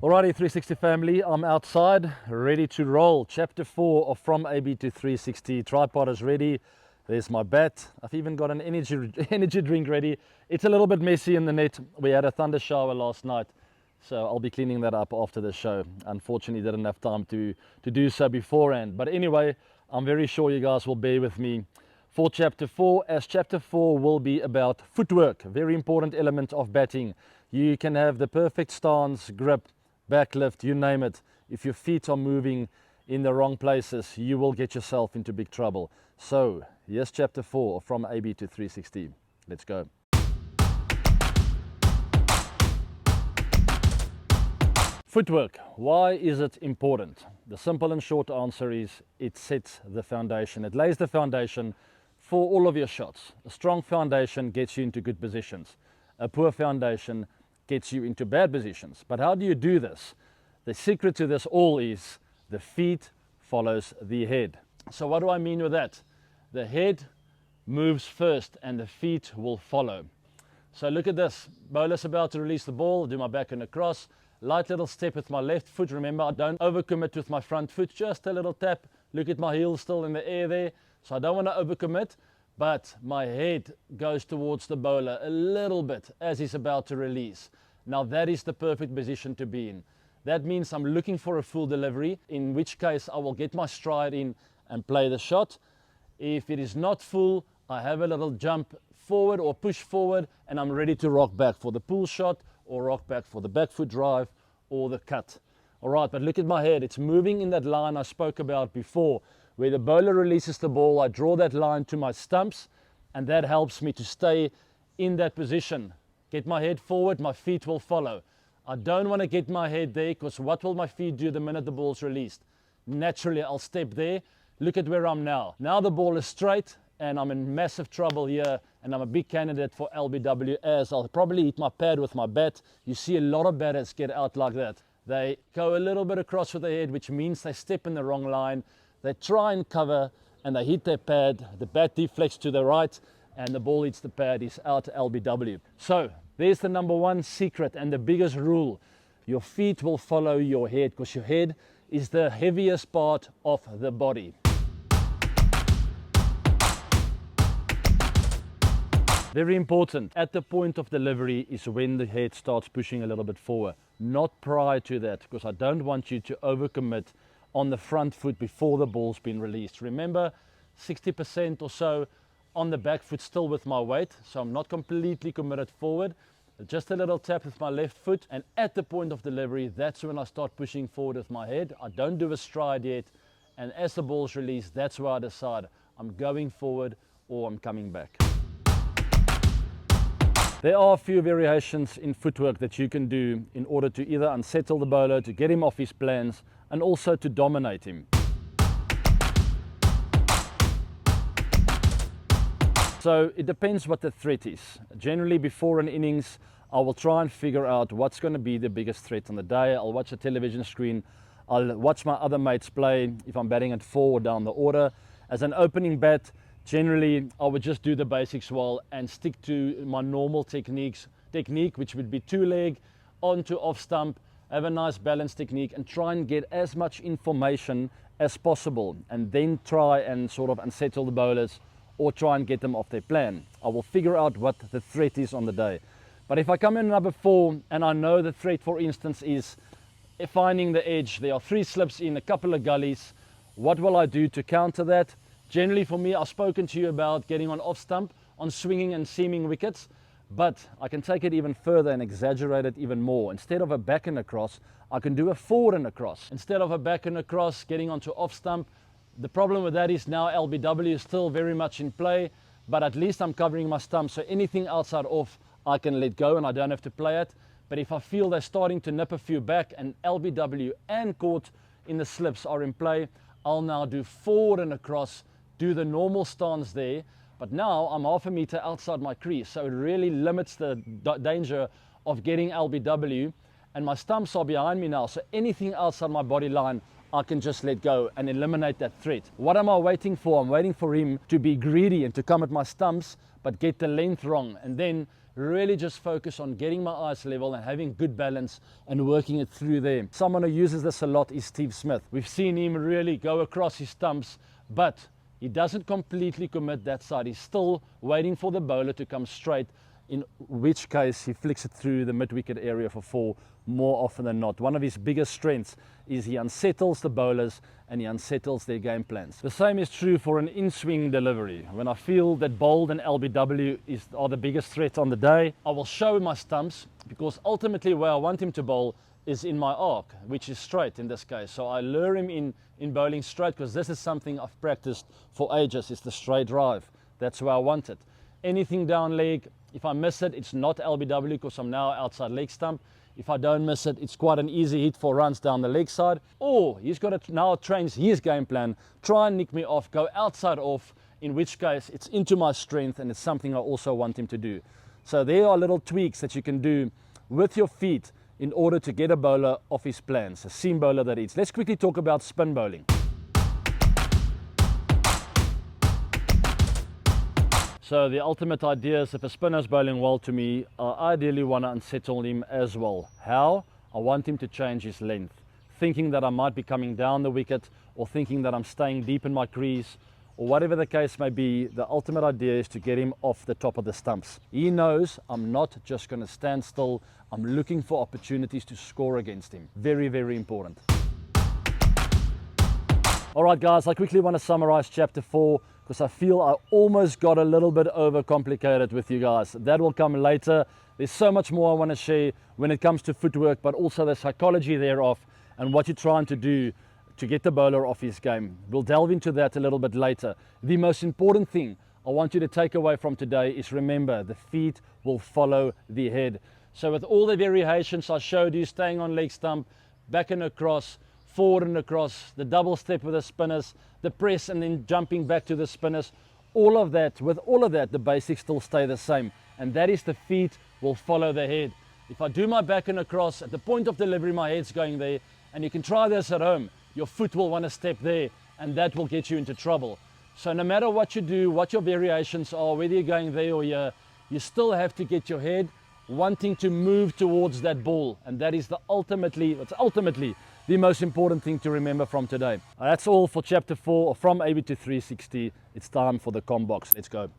Alrighty, 360 family, I'm outside, ready to roll. Chapter 4 of From AB to 360. Tripod is ready. There's my bat. I've even got an energy drink ready. It's a little bit messy in the net. We had a thunder shower last night, so I'll be cleaning that up after the show. Unfortunately, didn't have time to do so beforehand. But anyway, I'm very sure you guys will bear with me for Chapter 4, as Chapter 4 will be about footwork, a very important element of batting. You can have the perfect stance, grip, backlift, you name it. If your feet are moving in the wrong places, you will get yourself into big trouble. So, here's Chapter 4 From AB to 360. Let's go. Footwork, why is it important? The simple and short answer is it sets the foundation. It lays the foundation for all of your shots. A strong foundation gets you into good positions. A poor foundation gets you into bad positions. But how do you do this? The secret to this all is the feet follows the head. So what do I mean with that? The head moves first and the feet will follow. So look at this. Bowler's about to release the ball, do my back and across. Light little step with my left foot. Remember, I don't overcommit with my front foot, just a little tap. Look at my heels still in the air there. So I don't want to overcommit, but my head goes towards the bowler a little bit as he's about to release. Now that is the perfect position to be in. That means I'm looking for a full delivery, in which case I will get my stride in and play the shot. If it is not full, I have a little jump forward or push forward and I'm ready to rock back for the pull shot or rock back for the back foot drive or the cut. All right, but look at my head. It's moving in that line I spoke about before. Where the bowler releases the ball, I draw that line to my stumps and that helps me to stay in that position. Get my head forward, my feet will follow. I don't want to get my head there because what will my feet do the minute the ball's released? Naturally, I'll step there. Look at where I'm now. Now the ball is straight and I'm in massive trouble here and I'm a big candidate for LBW, as I'll probably hit my pad with my bat. You see a lot of batters get out like that. They go a little bit across with their head, which means they step in the wrong line. They try and cover and they hit their pad. The bat deflects to the right and the ball hits the pad, is out LBW. So there's the number one secret and the biggest rule. Your feet will follow your head because your head is the heaviest part of the body. Very important, at the point of delivery is when the head starts pushing a little bit forward, not prior to that, because I don't want you to overcommit on the front foot before the ball's been released. Remember, 60% or so on the back foot still with my weight, so I'm not completely committed forward. Just a little tap with my left foot, and at the point of delivery, that's when I start pushing forward with my head. I don't do a stride yet, and as the ball's released, that's where I decide I'm going forward or I'm coming back. There are a few variations in footwork that you can do in order to either unsettle the bowler, to get him off his plans, and also to dominate him. So it depends what the threat is. Generally before an innings, I will try and figure out what's going to be the biggest threat on the day. I'll watch a television screen. I'll watch my other mates play if I'm batting at 4 or down the order. As an opening bat, generally I would just do the basics well and stick to my normal technique, which would be 2-leg, on to off stump, have a nice balance technique and try and get as much information as possible and then try and sort of unsettle the bowlers or try and get them off their plan. I will figure out what the threat is on the day. But if I come in number 4 and I know the threat, for instance, is finding the edge, there are 3 slips in, a couple of gullies, what will I do to counter that? Generally for me, I've spoken to you about getting on off stump, on swinging and seaming wickets, but I can take it even further and exaggerate it even more. Instead of a back and across, I can do a forward and across. Instead of a back and across, getting onto off stump, the problem with that is now LBW is still very much in play, but at least I'm covering my stump, so anything outside off I can let go and I don't have to play it. But if I feel they're starting to nip a few back and LBW and caught in the slips are in play, I'll now do forward and across, do the normal stance there, but now I'm half a meter outside my crease, so it really limits the danger of getting LBW, and my stumps are behind me now, so anything outside my body line I can just let go and eliminate that threat. What am I waiting for? I'm waiting for him to be greedy and to come at my stumps, but get the length wrong, and then really just focus on getting my eyes level and having good balance and working it through there. Someone who uses this a lot is Steve Smith. We've seen him really go across his stumps, but he doesn't completely commit that side. He's still waiting for the bowler to come straight, in which case he flicks it through the mid-wicket area for 4 more often than not. One of his biggest strengths is he unsettles the bowlers and he unsettles their game plans. The same is true for an in-swing delivery. When I feel that bowled and LBW are the biggest threat on the day, I will show my stumps, because ultimately where I want him to bowl is in my arc, which is straight in this case. So I lure him in bowling straight, because this is something I've practiced for ages. It's the straight drive. That's where I want it. Anything down leg, if I miss it, it's not LBW because I'm now outside leg stump. If I don't miss it, it's quite an easy hit for runs down the leg side. Or he's got to now change his game plan, try and nick me off, go outside off, in which case it's into my strength, and it's something I also want him to do. So there are little tweaks that you can do with your feet in order to get a bowler off his plans, a seam bowler that is. Let's quickly talk about spin bowling. So the ultimate idea is, if a spinner's bowling well to me, I ideally want to unsettle him as well. How? I want him to change his length, thinking that I might be coming down the wicket, or thinking that I'm staying deep in my crease, or whatever the case may be. The ultimate idea is to get him off the top of the stumps. He knows I'm not just going to stand still. I'm looking for opportunities to score against him. Very, very important. All right, guys, I quickly want to summarize chapter 4, because I feel I almost got a little bit overcomplicated with you guys. That will come later. There's so much more I want to share when it comes to footwork, but also the psychology thereof and what you're trying to do to get the bowler off his game. We'll delve into that a little bit later. The most important thing I want you to take away from today is, remember, the feet will follow the head. So with all the variations I showed you, staying on leg stump, back and across, forward and across, the double step with the spinners, the press and then jumping back to the spinners, with all of that, the basics still stay the same. And that is, the feet will follow the head. If I do my back and across, at the point of delivery, my head's going there, and you can try this at home. Your foot will want to step there, and that will get you into trouble. So no matter what you do, what your variations are, whether you're going there or here, you still have to get your head wanting to move towards that ball. And that is ultimately the most important thing to remember from today. That's all for chapter 4 from AB to 360. It's time for the com box. Let's go.